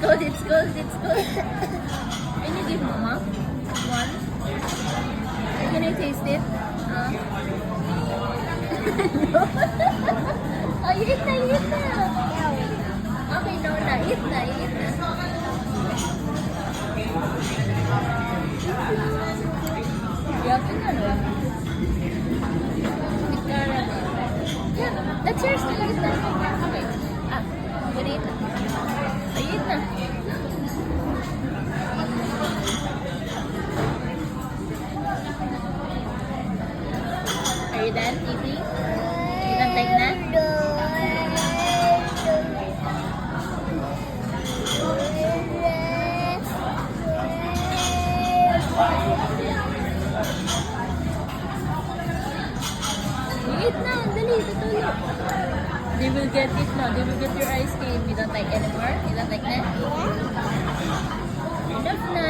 Cold, it's cold, it's cold. Can you give Mama one? Can I taste it? No. Oh, you eat na, you eat na. Okay, no na, eat na, eat na. Yucky na, no? With caramel. Yeah, that's yours na, eat na. Okay. Gonna eat na. Ay, eat na. Are you done eating? You don't like that? Eat na, dali, tutulog. They will get it now. They will get your ice cream. You don't like anymore? You don't like that? Enough na.